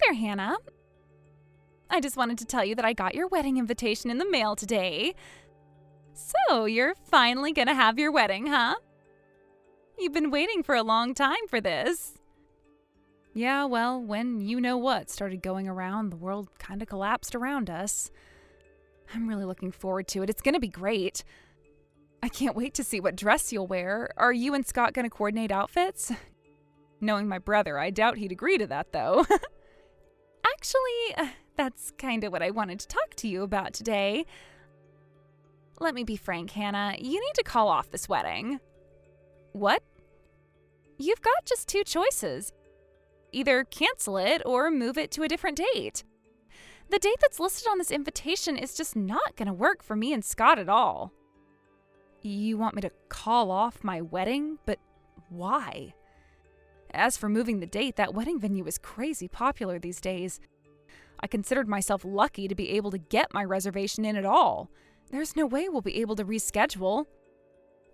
there, Hannah. I just wanted to tell you that I got your wedding invitation in the mail today. So, you're finally gonna have your wedding, huh? You've been waiting for a long time for this. Yeah, well, when you-know-what started going around, the world kind of collapsed around us. I'm really looking forward to it. It's gonna be great. I can't wait to see what dress you'll wear. Are you and Scott gonna coordinate outfits? Knowing my brother, I doubt he'd agree to that, though. Actually, that's kind of what I wanted to talk to you about today. Let me be frank, Hannah. You need to call off this wedding. What? You've got just two choices. Either cancel it or move it to a different date. The date that's listed on this invitation is just not going to work for me and Scott at all. You want me to call off my wedding? But why? As for moving the date, that wedding venue is crazy popular these days. I considered myself lucky to be able to get my reservation in at all. There's no way we'll be able to reschedule.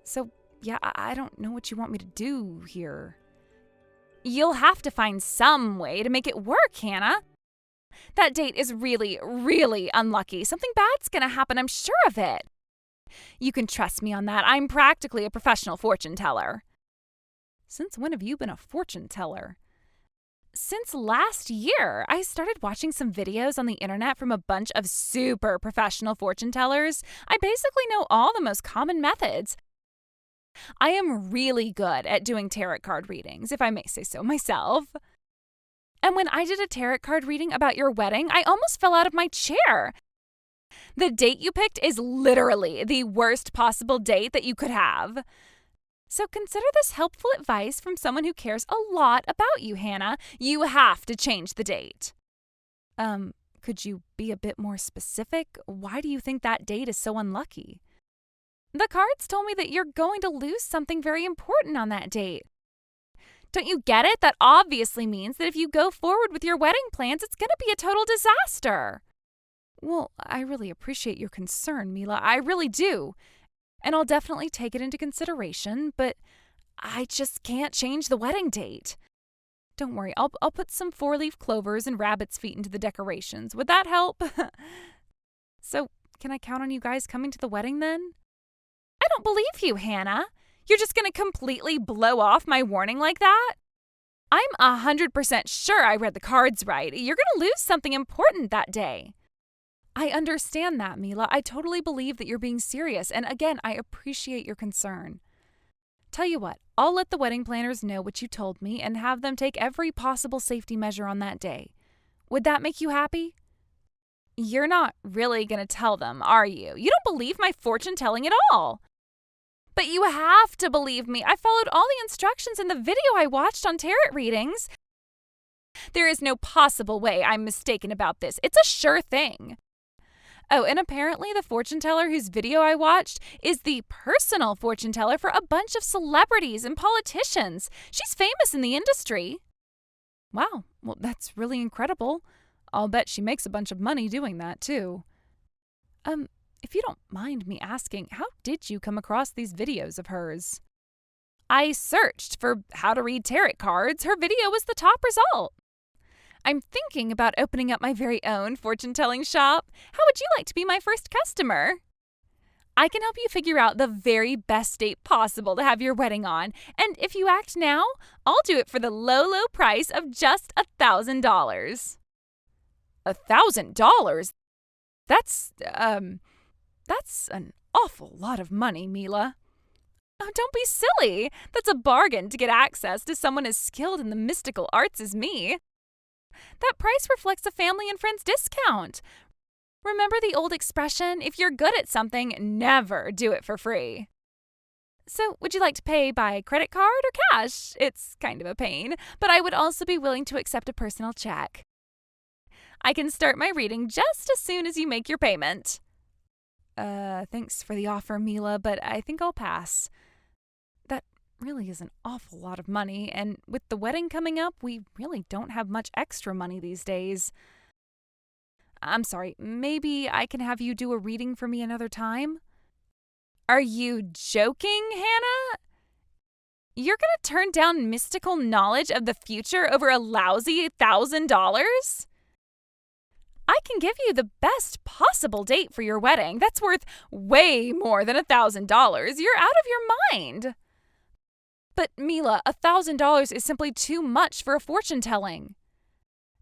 So, yeah, I don't know what you want me to do here. You'll have to find some way to make it work, Hannah. That date is really, really unlucky. Something bad's gonna happen, I'm sure of it. You can trust me on that. I'm practically a professional fortune teller. Since when have you been a fortune teller? Since last year, I started watching some videos on the internet from a bunch of super professional fortune tellers. I basically know all the most common methods. I am really good at doing tarot card readings, if I may say so myself. And when I did a tarot card reading about your wedding, I almost fell out of my chair. The date you picked is literally the worst possible date that you could have. So consider this helpful advice from someone who cares a lot about you, Hannah. You have to change the date. Could you be a bit more specific? Why do you think that date is so unlucky? The cards told me that you're going to lose something very important on that date. Don't you get it? That obviously means that if you go forward with your wedding plans, it's going to be a total disaster. Well, I really appreciate your concern, Mila. I really do. And I'll definitely take it into consideration, but I just can't change the wedding date. Don't worry, I'll put some 4-leaf clovers and rabbit's feet into the decorations. Would that help? So, can I count on you guys coming to the wedding then? I don't believe you, Hannah. You're just going to completely blow off my warning like that? I'm 100% sure I read the cards right. You're going to lose something important that day. I understand that, Mila. I totally believe that you're being serious, and again, I appreciate your concern. Tell you what, I'll let the wedding planners know what you told me and have them take every possible safety measure on that day. Would that make you happy? You're not really going to tell them, are you? You don't believe my fortune telling at all. But you have to believe me. I followed all the instructions in the video I watched on tarot readings. There is no possible way I'm mistaken about this. It's a sure thing. Oh, and apparently the fortune teller whose video I watched is the personal fortune teller for a bunch of celebrities and politicians. She's famous in the industry. Wow, well, that's really incredible. I'll bet she makes a bunch of money doing that, too. If you don't mind me asking, how did you come across these videos of hers? I searched for how to read tarot cards. Her video was the top result. I'm thinking about opening up my very own fortune-telling shop. How would you like to be my first customer? I can help you figure out the very best date possible to have your wedding on. And if you act now, I'll do it for the low, low price of just $1,000. $1,000? That's an awful lot of money, Mila. Oh, don't be silly. That's a bargain to get access to someone as skilled in the mystical arts as me. That price reflects a family and friends discount. Remember the old expression, if you're good at something, never do it for free. So, would you like to pay by credit card or cash? It's kind of a pain, but I would also be willing to accept a personal check. I can start my reading just as soon as you make your payment. Thanks for the offer, Mila, but I think I'll pass. That really is an awful lot of money, and with the wedding coming up, we really don't have much extra money these days. I'm sorry, maybe I can have you do a reading for me another time? Are you joking, Hannah? You're gonna turn down mystical knowledge of the future over a lousy $1,000? I can give you the best possible date for your wedding. That's worth way more than $1,000. You're out of your mind. But Mila, $1,000 is simply too much for a fortune telling.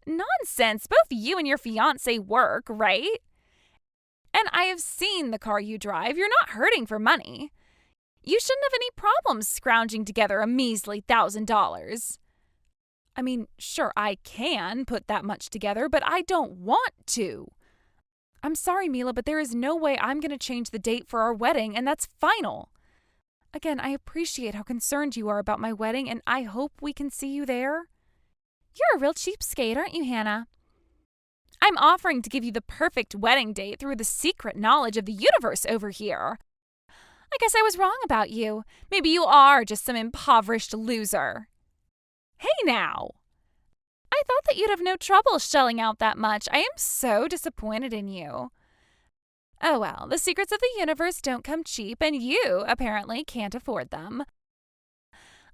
Nonsense. Both you and your fiancé work, right? And I have seen the car you drive. You're not hurting for money. You shouldn't have any problems scrounging together a measly $1,000. I mean, sure, I can put that much together, but I don't want to. I'm sorry, Mila, but there is no way I'm going to change the date for our wedding, and that's final. Again, I appreciate how concerned you are about my wedding, and I hope we can see you there. You're a real cheapskate, aren't you, Hannah? I'm offering to give you the perfect wedding date through the secret knowledge of the universe over here. I guess I was wrong about you. Maybe you are just some impoverished loser. Hey now! I thought that you'd have no trouble shelling out that much. I am so disappointed in you. Oh well, the secrets of the universe don't come cheap, and you apparently can't afford them.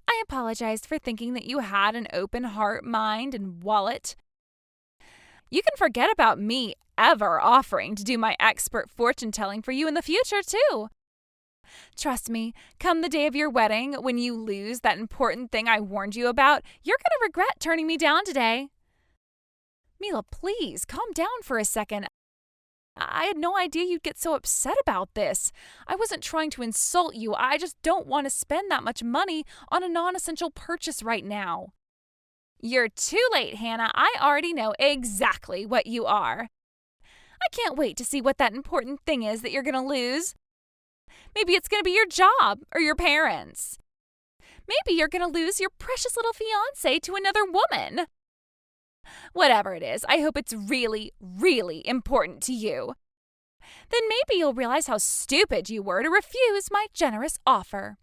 I apologized for thinking that you had an open heart, mind, and wallet. You can forget about me ever offering to do my expert fortune telling for you in the future, too. Trust me, come the day of your wedding, when you lose that important thing I warned you about, you're going to regret turning me down today. Mila, please, calm down for a second. I had no idea you'd get so upset about this. I wasn't trying to insult you. I just don't want to spend that much money on a non-essential purchase right now. You're too late, Hannah. I already know exactly what you are. I can't wait to see what that important thing is that you're going to lose. Maybe it's going to be your job or your parents. Maybe you're going to lose your precious little fiancé to another woman. Whatever it is, I hope it's really, really important to you. Then maybe you'll realize how stupid you were to refuse my generous offer.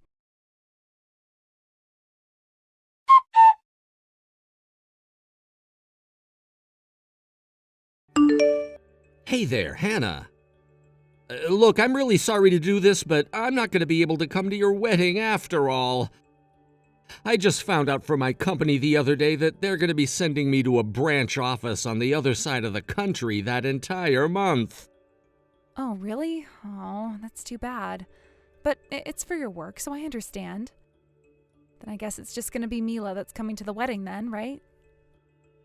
Hey there, Hannah. Look, I'm really sorry to do this, but I'm not going to be able to come to your wedding after all. I just found out from my company the other day that they're going to be sending me to a branch office on the other side of the country that entire month. Oh, really? Oh, that's too bad. But it's for your work, so I understand. Then I guess it's just going to be Mila that's coming to the wedding then, right?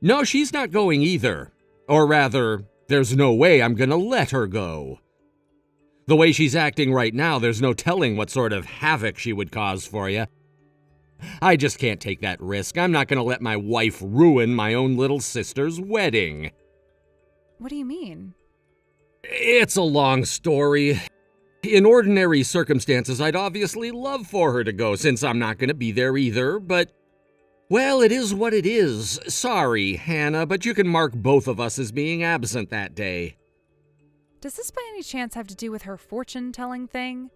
No, she's not going either. Or rather, there's no way I'm going to let her go. The way she's acting right now, there's no telling what sort of havoc she would cause for you. I just can't take that risk. I'm not going to let my wife ruin my own little sister's wedding. What do you mean? It's a long story. In ordinary circumstances, I'd obviously love for her to go, since I'm not going to be there either, but... well, it is what it is. Sorry, Hannah, but you can mark both of us as being absent that day. Does this by any chance have to do with her fortune-telling thing?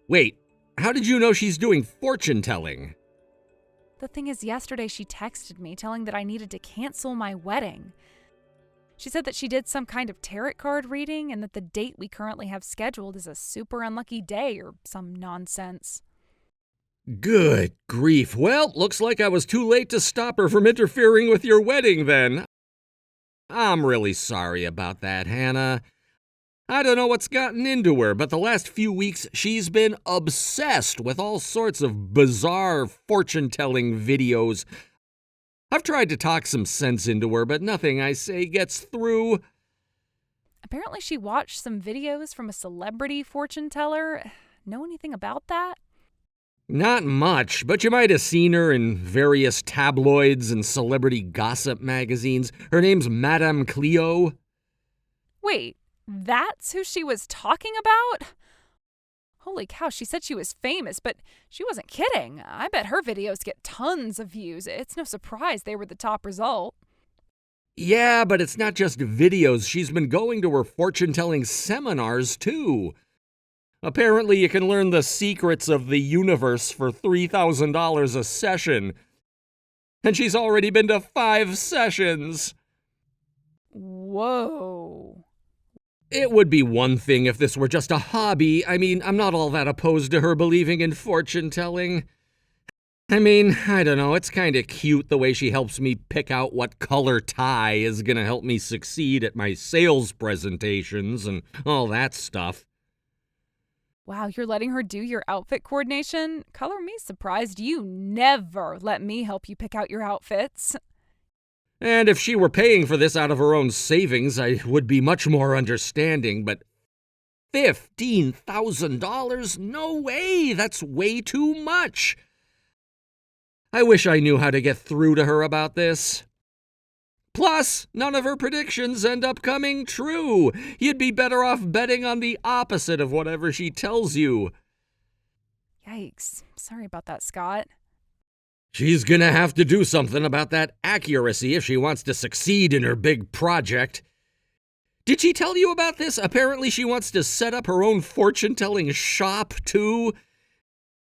Wait, how did you know she's doing fortune-telling? The thing is, yesterday she texted me telling that I needed to cancel my wedding. She said that she did some kind of tarot card reading and that the date we currently have scheduled is a super unlucky day or some nonsense. Good grief. Well, looks like I was too late to stop her from interfering with your wedding then. I'm really sorry about that, Hannah. I don't know what's gotten into her, but the last few weeks she's been obsessed with all sorts of bizarre fortune-telling videos. I've tried to talk some sense into her, but nothing I say gets through. Apparently she watched some videos from a celebrity fortune teller. Know anything about that? Not much, but you might have seen her in various tabloids and celebrity gossip magazines. Her name's Madame Cleo. Wait, that's who she was talking about? Holy cow, she said she was famous, but she wasn't kidding. I bet her videos get tons of views. It's no surprise they were the top result. Yeah, but it's not just videos. She's been going to her fortune-telling seminars, too. Apparently, you can learn the secrets of the universe for $3,000 a session. And she's already been to 5 sessions. Whoa. It would be one thing if this were just a hobby. I mean, I'm not all that opposed to her believing in fortune-telling. I mean, I don't know, it's kinda cute the way she helps me pick out what color tie is gonna help me succeed at my sales presentations and all that stuff. Wow, you're letting her do your outfit coordination? Color me surprised. You never let me help you pick out your outfits. And if she were paying for this out of her own savings, I would be much more understanding, but $15,000? No way! That's way too much! I wish I knew how to get through to her about this. Plus, none of her predictions end up coming true. You'd be better off betting on the opposite of whatever she tells you. Yikes. Sorry about that, Scott. She's gonna have to do something about that accuracy if she wants to succeed in her big project. Did she tell you about this? Apparently she wants to set up her own fortune-telling shop, too.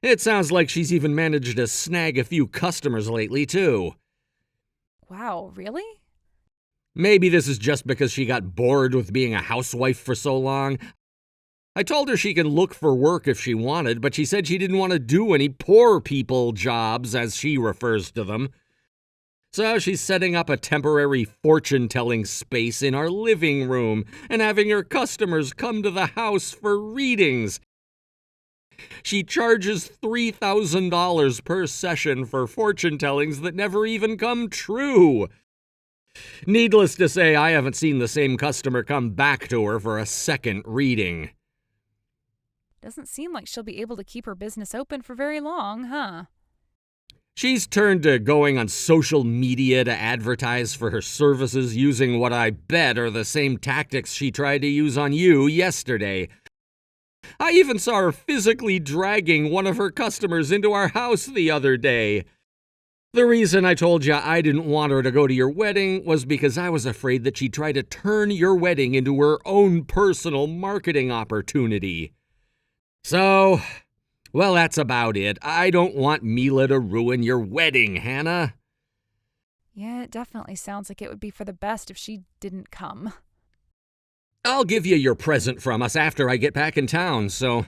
It sounds like she's even managed to snag a few customers lately, too. Wow, really? Maybe this is just because she got bored with being a housewife for so long. I told her she could look for work if she wanted, but she said she didn't want to do any poor people jobs, as she refers to them. So she's setting up a temporary fortune-telling space in our living room and having her customers come to the house for readings. She charges $3,000 per session for fortune-tellings that never even come true. Needless to say, I haven't seen the same customer come back to her for a second reading. Doesn't seem like she'll be able to keep her business open for very long, huh? She's turned to going on social media to advertise for her services using what I bet are the same tactics she tried to use on you yesterday. I even saw her physically dragging one of her customers into our house the other day. The reason I told you I didn't want her to go to your wedding was because I was afraid that she'd try to turn your wedding into her own personal marketing opportunity. So, well, that's about it. I don't want Mila to ruin your wedding, Hannah. Yeah, it definitely sounds like it would be for the best if she didn't come. I'll give you your present from us after I get back in town, so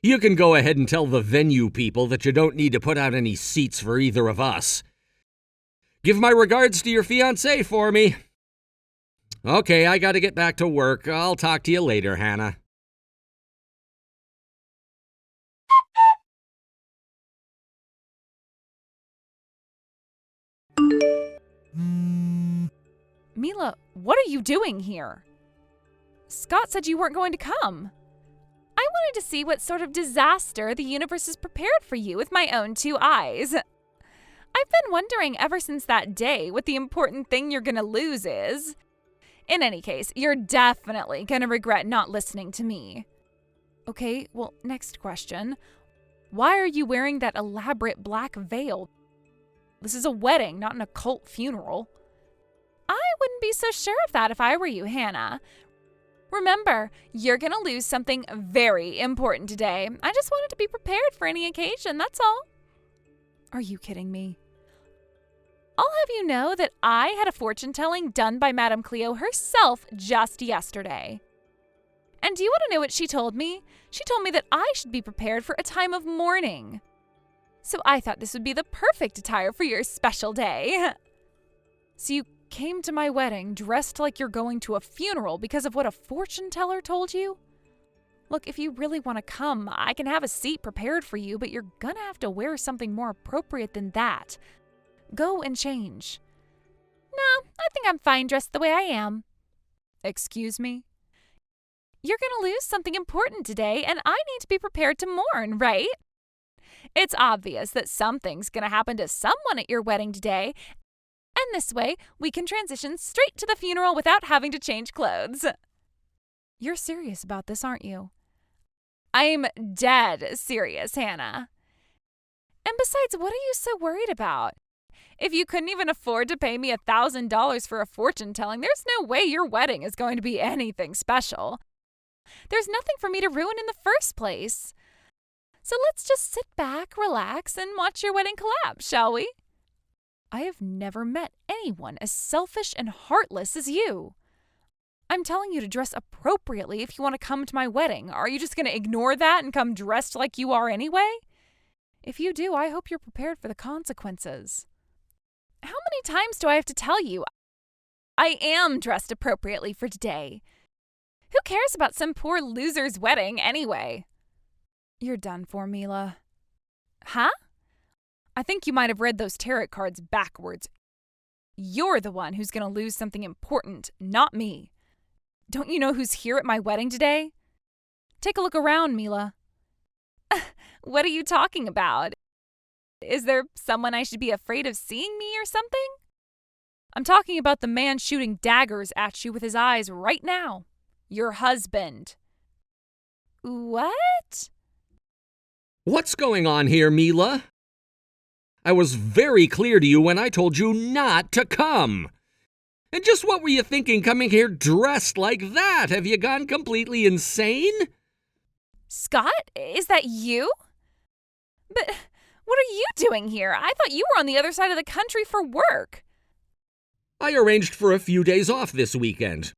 you can go ahead and tell the venue people that you don't need to put out any seats for either of us. Give my regards to your fiancé for me. Okay, I gotta get back to work. I'll talk to you later, Hannah. Mila, what are you doing here? Scott said you weren't going to come. I wanted to see what sort of disaster the universe has prepared for you with my own two eyes. I've been wondering ever since that day what the important thing you're gonna lose is. In any case, you're definitely gonna regret not listening to me. Okay, well, next question. Why are you wearing that elaborate black veil? This is a wedding, not an occult funeral. I wouldn't be so sure of that if I were you, Hannah. Remember, you're going to lose something very important today. I just wanted to be prepared for any occasion, that's all. Are you kidding me? I'll have you know that I had a fortune-telling done by Madame Cleo herself just yesterday. And do you want to know what she told me? She told me that I should be prepared for a time of mourning. So I thought this would be the perfect attire for your special day. So you came to my wedding dressed like you're going to a funeral because of what a fortune teller told you? Look, if you really want to come, I can have a seat prepared for you, but you're gonna have to wear something more appropriate than that. Go and change. No, I think I'm fine dressed the way I am. Excuse me? You're gonna lose something important today, and I need to be prepared to mourn, right? It's obvious that something's gonna happen to someone at your wedding today, and this way, we can transition straight to the funeral without having to change clothes. You're serious about this, aren't you? I'm dead serious, Hannah. And besides, what are you so worried about? If you couldn't even afford to pay me $1,000 for a fortune telling, there's no way your wedding is going to be anything special. There's nothing for me to ruin in the first place. So let's just sit back, relax, and watch your wedding collapse, shall we? I have never met anyone as selfish and heartless as you. I'm telling you to dress appropriately if you want to come to my wedding. Are you just going to ignore that and come dressed like you are anyway? If you do, I hope you're prepared for the consequences. How many times do I have to tell you? I am dressed appropriately for today. Who cares about some poor loser's wedding anyway? You're done for, Mila. Huh? I think you might have read those tarot cards backwards. You're the one who's going to lose something important, not me. Don't you know who's here at my wedding today? Take a look around, Mila. What are you talking about? Is there someone I should be afraid of seeing me or something? I'm talking about the man shooting daggers at you with his eyes right now. Your husband. What? What's going on here, Mila? I was very clear to you when I told you not to come. And just what were you thinking coming here dressed like that? Have you gone completely insane? Scott, is that you? But what are you doing here? I thought you were on the other side of the country for work. I arranged for a few days off this weekend.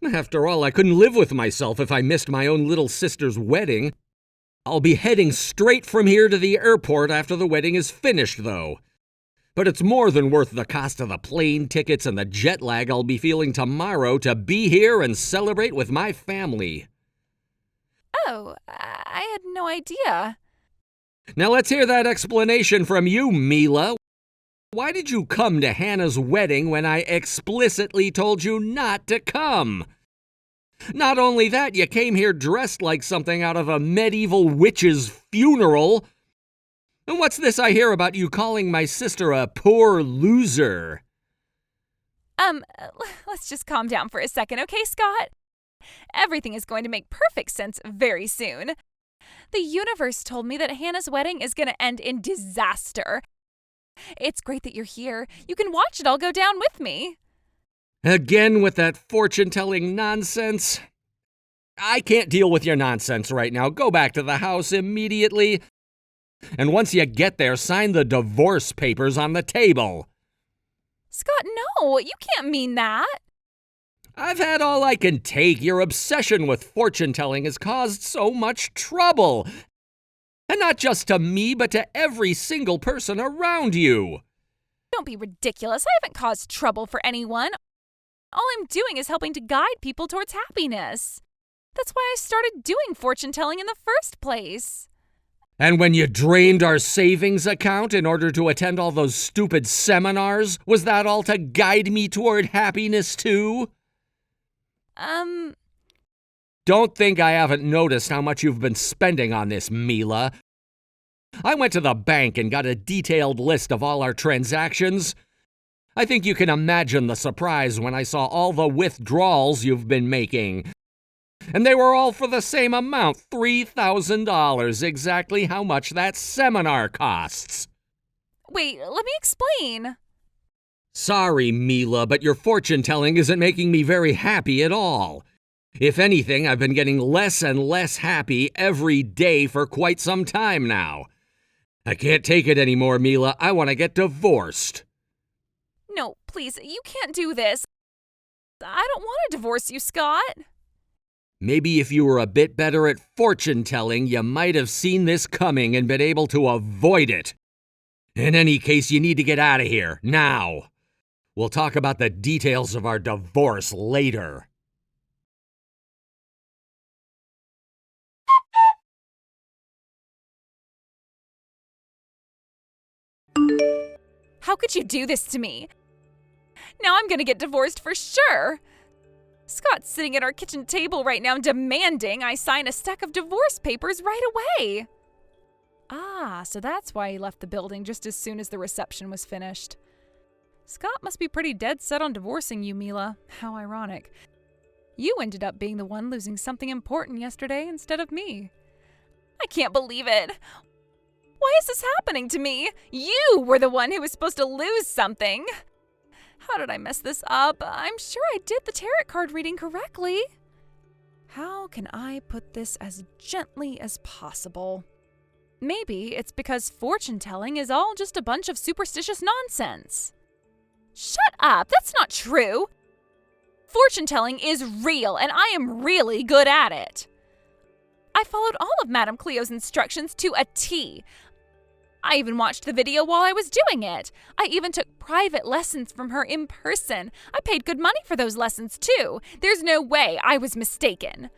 After all, I couldn't live with myself if I missed my own little sister's wedding. I'll be heading straight from here to the airport after the wedding is finished, though. But it's more than worth the cost of the plane tickets and the jet lag I'll be feeling tomorrow to be here and celebrate with my family. Oh, I had no idea. Now let's hear that explanation from you, Mila. Why did you come to Hannah's wedding when I explicitly told you not to come? Not only that, you came here dressed like something out of a medieval witch's funeral. And what's this I hear about you calling my sister a poor loser? Let's just calm down for a second, okay, Scott? Everything is going to make perfect sense very soon. The universe told me that Hannah's wedding is going to end in disaster. It's great that you're here. You can watch it all go down with me. Again with that fortune-telling nonsense? I can't deal with your nonsense right now. Go back to the house immediately. And once you get there, sign the divorce papers on the table. Scott, no, you can't mean that. I've had all I can take. Your obsession with fortune-telling has caused so much trouble. And not just to me, but to every single person around you. Don't be ridiculous. I haven't caused trouble for anyone. All I'm doing is helping to guide people towards happiness. That's why I started doing fortune-telling in the first place. And when you drained our savings account in order to attend all those stupid seminars, was that all to guide me toward happiness too? Don't think I haven't noticed how much you've been spending on this, Mila. I went to the bank and got a detailed list of all our transactions. I think you can imagine the surprise when I saw all the withdrawals you've been making. And they were all for the same amount, $3,000, exactly how much that seminar costs. Wait, let me explain. Sorry, Mila, but your fortune-telling isn't making me very happy at all. If anything, I've been getting less and less happy every day for quite some time now. I can't take it anymore, Mila. I want to get divorced. No, please, you can't do this. I don't want to divorce you, Scott. Maybe if you were a bit better at fortune-telling, you might have seen this coming and been able to avoid it. In any case, you need to get out of here, now. We'll talk about the details of our divorce later. How could you do this to me? Now I'm gonna get divorced for sure. Scott's sitting at our kitchen table right now demanding I sign a stack of divorce papers right away. Ah, so that's why he left the building just as soon as the reception was finished. Scott must be pretty dead set on divorcing you, Mila. How ironic. You ended up being the one losing something important yesterday instead of me. I can't believe it. Why is this happening to me? You were the one who was supposed to lose something. How did I mess this up? I'm sure I did the tarot card reading correctly. How can I put this as gently as possible? Maybe it's because fortune-telling is all just a bunch of superstitious nonsense. Shut up! That's not true! Fortune-telling is real, and I am really good at it. I followed all of Madame Cleo's instructions to a T. I even watched the video while I was doing it. I even took private lessons from her in person. I paid good money for those lessons too. There's no way I was mistaken.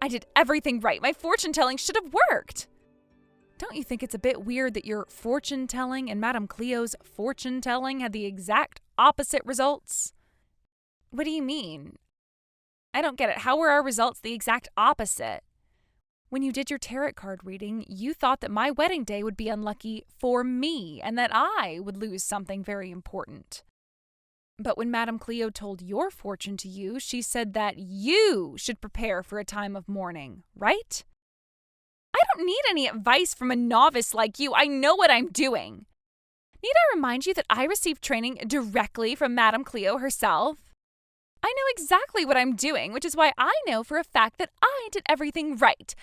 I did everything right. My fortune telling should have worked. Don't you think it's a bit weird that your fortune telling and Madame Cleo's fortune telling had the exact opposite results? What do you mean? I don't get it. How were our results the exact opposite? When you did your tarot card reading, you thought that my wedding day would be unlucky for me and that I would lose something very important. But when Madame Cleo told your fortune to you, she said that you should prepare for a time of mourning, right? I don't need any advice from a novice like you. I know what I'm doing. Need I remind you that I received training directly from Madame Cleo herself? I know exactly what I'm doing, which is why I know for a fact that I did everything right.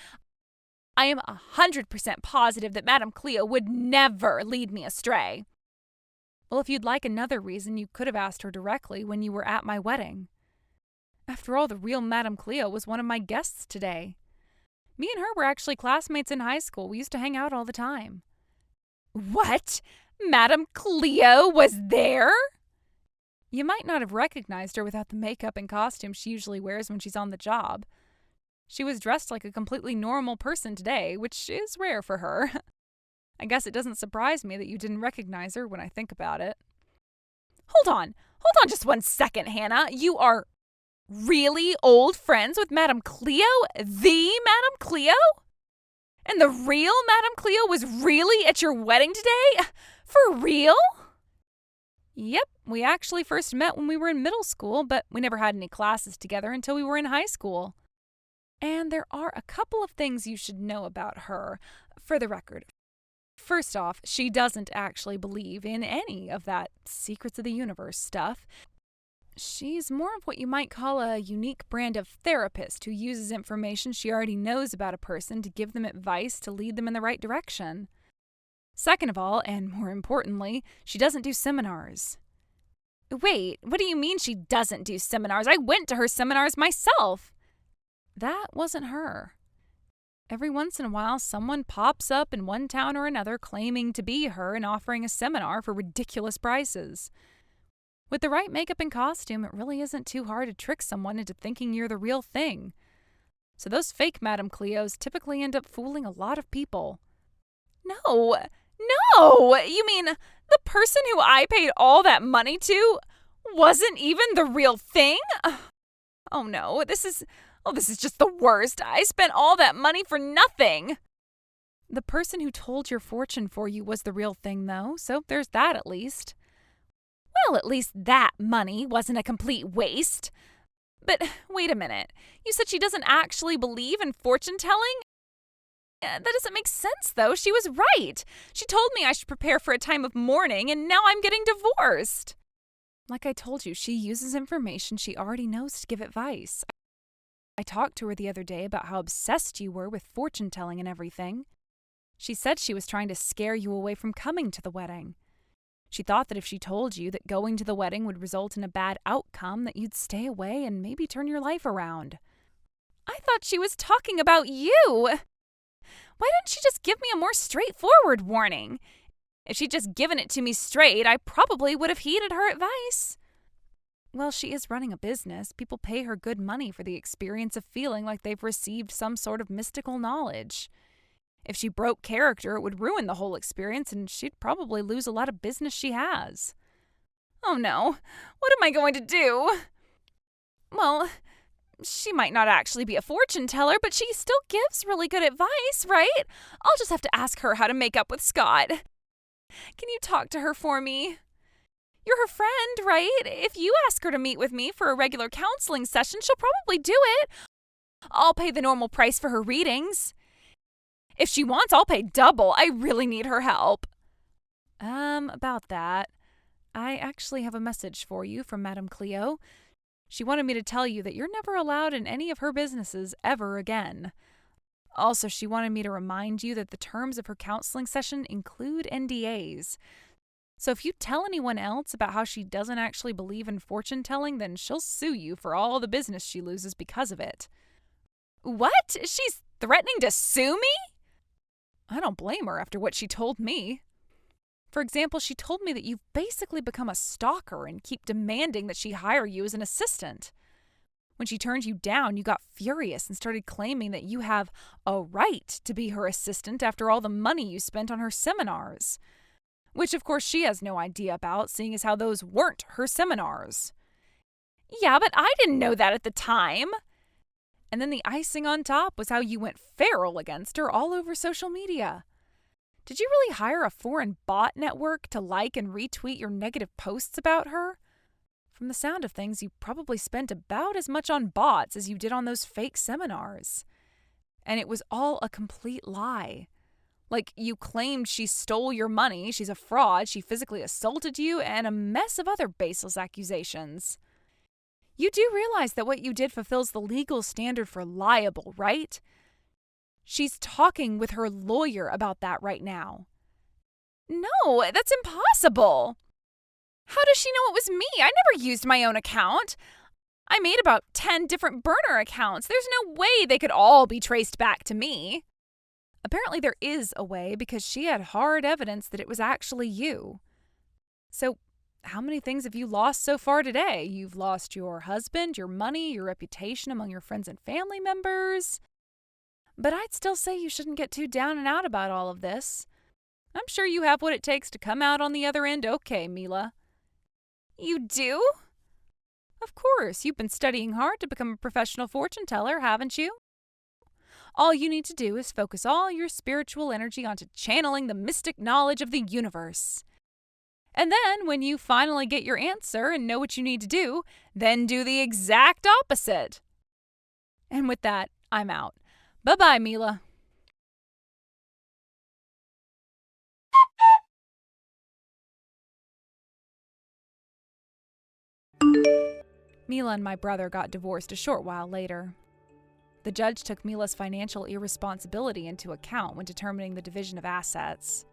I am 100% positive that Madame Cleo would never lead me astray. Well, if you'd like another reason, you could have asked her directly when you were at my wedding. After all, the real Madame Cleo was one of my guests today. Me and her were actually classmates in high school. We used to hang out all the time. What? Madame Cleo was there? You might not have recognized her without the makeup and costume she usually wears when she's on the job. She was dressed like a completely normal person today, which is rare for her. I guess it doesn't surprise me that you didn't recognize her when I think about it. Hold on just 1 second, Hannah. You are really old friends with Madame Cleo? The Madame Cleo? And the real Madame Cleo was really at your wedding today? For real? Yep, we actually first met when we were in middle school, but we never had any classes together until we were in high school. And there are a couple of things you should know about her, for the record. First off, she doesn't actually believe in any of that secrets of the universe stuff. She's more of what you might call a unique brand of therapist who uses information she already knows about a person to give them advice to lead them in the right direction. Second of all, and more importantly, she doesn't do seminars. Wait, what do you mean she doesn't do seminars? I went to her seminars myself. That wasn't her. Every once in a while, someone pops up in one town or another claiming to be her and offering a seminar for ridiculous prices. With the right makeup and costume, it really isn't too hard to trick someone into thinking you're the real thing. So those fake Madame Cleos typically end up fooling a lot of people. No! You mean the person who I paid all that money to wasn't even the real thing? Oh no, this is just the worst. I spent all that money for nothing. The person who told your fortune for you was the real thing, though, so there's that at least. Well, at least that money wasn't a complete waste. But wait a minute. You said she doesn't actually believe in fortune telling? That doesn't make sense, though. She was right. She told me I should prepare for a time of mourning, and now I'm getting divorced. Like I told you, she uses information she already knows to give advice. I talked to her the other day about how obsessed you were with fortune telling and everything. She said she was trying to scare you away from coming to the wedding. She thought that if she told you that going to the wedding would result in a bad outcome, that you'd stay away and maybe turn your life around. I thought she was talking about you. Why didn't she just give me a more straightforward warning? If she'd just given it to me straight, I probably would have heeded her advice. Well, she is running a business. People pay her good money for the experience of feeling like they've received some sort of mystical knowledge. If she broke character, it would ruin the whole experience, and she'd probably lose a lot of business she has. Oh no, what am I going to do? Well, she might not actually be a fortune teller, but she still gives really good advice, right? I'll just have to ask her how to make up with Scott. Can you talk to her for me? You're her friend, right? If you ask her to meet with me for a regular counseling session, she'll probably do it. I'll pay the normal price for her readings. If she wants, I'll pay double. I really need her help. About that, I actually have a message for you from Madame Cleo. She wanted me to tell you that you're never allowed in any of her businesses ever again. Also, she wanted me to remind you that the terms of her counseling session include NDAs. So if you tell anyone else about how she doesn't actually believe in fortune telling, then she'll sue you for all the business she loses because of it. What? She's threatening to sue me? I don't blame her after what she told me. For example, she told me that you've basically become a stalker and keep demanding that she hire you as an assistant. When she turned you down, you got furious and started claiming that you have a right to be her assistant after all the money you spent on her seminars. Which, of course, she has no idea about, seeing as how those weren't her seminars. Yeah, but I didn't know that at the time. And then the icing on top was how you went feral against her all over social media. Did you really hire a foreign bot network to like and retweet your negative posts about her? From the sound of things, you probably spent about as much on bots as you did on those fake seminars. And it was all a complete lie. Like, you claimed she stole your money, she's a fraud, she physically assaulted you, and a mess of other baseless accusations. You do realize that what you did fulfills the legal standard for liable, right? She's talking with her lawyer about that right now. No, that's impossible. How does she know it was me? I never used my own account. I made about 10 different burner accounts. There's no way they could all be traced back to me. Apparently there is a way because she had hard evidence that it was actually you. So, how many things have you lost so far today? You've lost your husband, your money, your reputation among your friends and family members. But I'd still say you shouldn't get too down and out about all of this. I'm sure you have what it takes to come out on the other end okay, Mila. You do? Of course, you've been studying hard to become a professional fortune teller, haven't you? All you need to do is focus all your spiritual energy onto channeling the mystic knowledge of the universe. And then, when you finally get your answer and know what you need to do, then do the exact opposite. And with that, I'm out. Bye-bye, Mila. Mila and my brother got divorced a short while later. The judge took Mila's financial irresponsibility into account when determining the division of assets,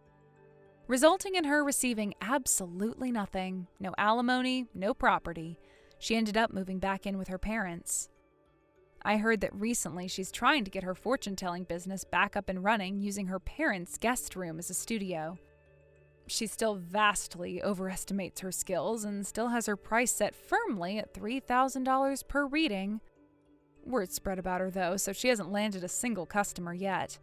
resulting in her receiving absolutely nothing. No alimony, no property. She ended up moving back in with her parents. I heard that recently she's trying to get her fortune-telling business back up and running using her parents' guest room as a studio. She still vastly overestimates her skills and still has her price set firmly at $3,000 per reading. Word spread about her, though, so she hasn't landed a single customer yet.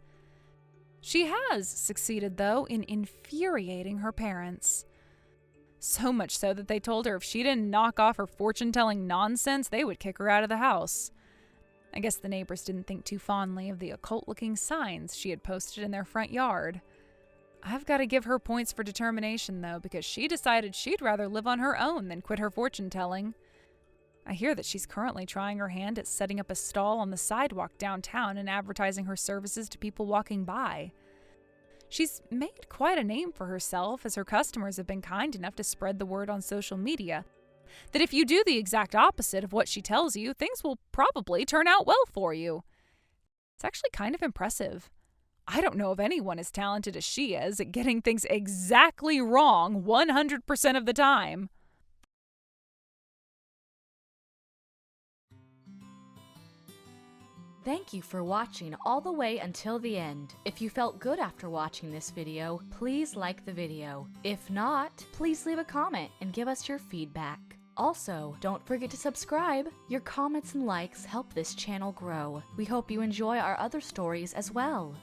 She has succeeded, though, in infuriating her parents. So much so that they told her if she didn't knock off her fortune-telling nonsense, they would kick her out of the house. I guess the neighbors didn't think too fondly of the occult-looking signs she had posted in their front yard. I've got to give her points for determination, though, because she decided she'd rather live on her own than quit her fortune-telling. I hear that she's currently trying her hand at setting up a stall on the sidewalk downtown and advertising her services to people walking by. She's made quite a name for herself, as her customers have been kind enough to spread the word on social media that if you do the exact opposite of what she tells you, things will probably turn out well for you. It's actually kind of impressive. I don't know of anyone as talented as she is at getting things exactly wrong 100% of the time. Thank you for watching all the way until the end. If you felt good after watching this video, please like the video. If not, please leave a comment and give us your feedback. Also, don't forget to subscribe. Your comments and likes help this channel grow. We hope you enjoy our other stories as well.